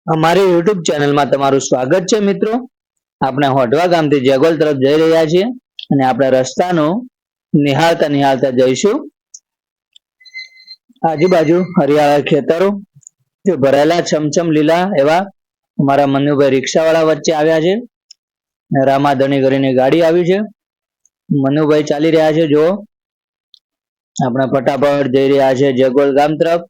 અમારી યુટ્યુબ ચેનલમાં તમારું સ્વાગત છે મિત્રો। આપણે હોટવા ગામથી જેગોલ તરફ જઈ રહ્યા છીએ અને આપણે રસ્તાનો નિહાળતા નિહાળતા જઈશું। આજુબાજુ હરિયાળા ખેતરો જે ભરેલા છમછમ લીલા એવા અમારા મનુભાઈ રિક્ષાવાળા વચ્ચે આવ્યા છે। રામાધણી કરીને ગાડી આવી છે। મનુભાઈ ચાલી રહ્યા છે। જો આપણે ફટાફટ જઈ રહ્યા છે જેગોલ ગામ તરફ।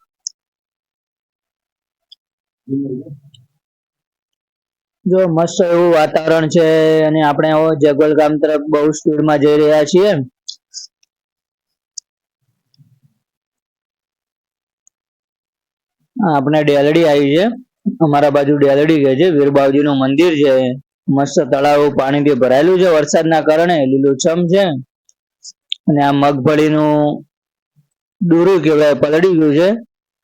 જો મસ્ત એવું વાતાવરણ છે અને આપણે જેગોલ ગામ તરફ બહુ સ્પીડમાં જઈ રહ્યા છીએ। આપણે ડેલડી આવી છે, અમારા બાજુ ડેલડી કહે છે। વીરબાવજીનું મંદિર છે, મસ્ત તળાવ પાણીથી ભરાયેલું છે વરસાદના કારણે, લીલુંછમ છે। અને આ મગફળીનું દૂરું કહેવાય પલળી ગયું છે,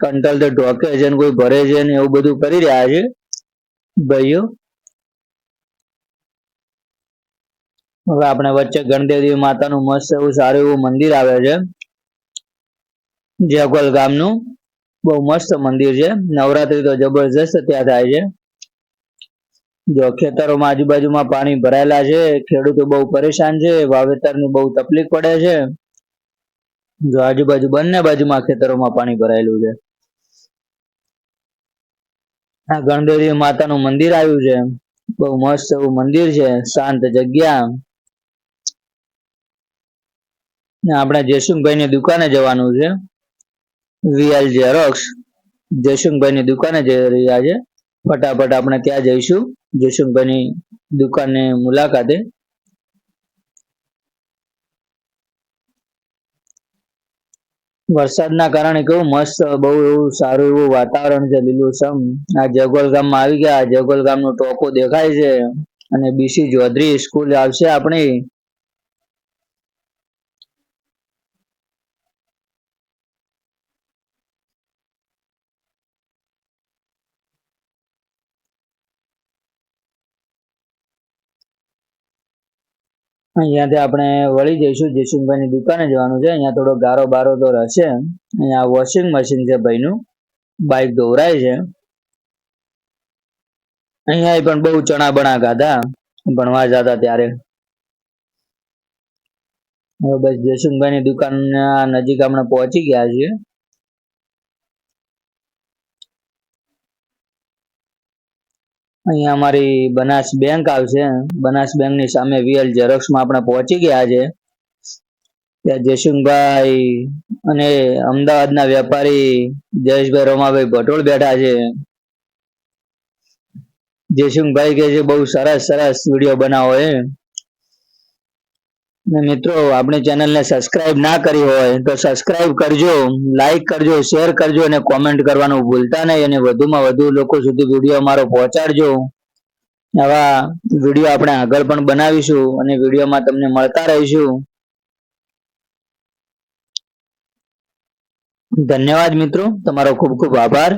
કંટલ તો ઢોકે છે ને કોઈ ભરે છે ને એવું બધું કરી રહ્યા છે ભાઈઓ। હવે આપણે વચ્ચે ગણદેવી માતાનું મસ્ત એવું સારું એવું મંદિર આવે છે જેગોલ ગામનું, બહુ મસ્ત મંદિર છે। નવરાત્રી તો જબરજસ્ત ત્યાં થાય છે। જો ખેતરોમાં આજુબાજુમાં પાણી ભરાયેલા છે, ખેડૂતો બહુ પરેશાન છે, વાવેતરની બહુ તકલીફ પડે છે। જો આજુબાજુ બંને બાજુમાં ખેતરોમાં પાણી ભરાયેલું છે। આ ગણદેવી માતાનું મંદિર આવ્યું છે, બહુ મસ્ત એવું મંદિર છે, શાંત જગ્યા। આપણે જયસુખભાઈ ની દુકાને જવાનું છે, વીએલ ઝેરોક્સ। જયસુખભાઈ ની દુકાને જઈ રહ્યા છે, ફટાફટ આપણે ત્યાં જઈશું જયસુખભાઈ ની દુકાનની મુલાકાતે। વરસાદના કારણે કેવું મસ્ત બહુ એવું સારું એવું વાતાવરણ છે, લીલુંછમ। આ જેગોલ ગામમાં આવી ગયા, જેગોલ ગામનો ટોપો દેખાય છે અને બીસી ચૌધરી સ્કૂલ આવશે આપણી। અહીંયાથી આપણે વળી જઈશું, જયસુખભાઈ ની દુકાને જવાનું છે। અહીંયા થોડો ગારો બારો તો રહેશે। અહીંયા વોશિંગ મશીન છે ભાઈનું, બાઇક ધોવરાય છે। અહીંયા પણ બહુ ચણા બણા ખાધા ભણવા જતા ત્યારે। હવે બસ જયસુખભાઈ ની દુકાન નજીક આપણે પહોંચી ગયા છીએ। અહીંયા અમારી બનાસ બેંક આવશે, બનાસ બેંક ની સામે વીએલ ઝેરોક્સમાં આપણે પહોંચી ગયા છે। ત્યાં જયસુખભાઈ અને અમદાવાદના વેપારી જયેશભાઈ રોમાભાઈ ભટોળ બેઠા છે। જયસુખભાઈ કે છે બહુ સરસ સરસ વિડીયો બનાવો છે। મિત્રો આપણી ચેનલને સબસ્ક્રાઇબ ના કરી હોય તો સબસ્ક્રાઇબ કરજો, લાઈક કરજો, શેર કરજો અને કોમેન્ટ કરવાનું ભૂલતા નહીં, અને વધુમાં વધુ લોકો સુધી વિડીયો અમારો પહોંચાડજો। આવા વિડીયો આપણે આગળ પણ બનાવીશું અને વિડીયોમાં તમને મળતા રહીશું। ધન્યવાદ મિત્રો, તમારો ખૂબ ખૂબ આભાર।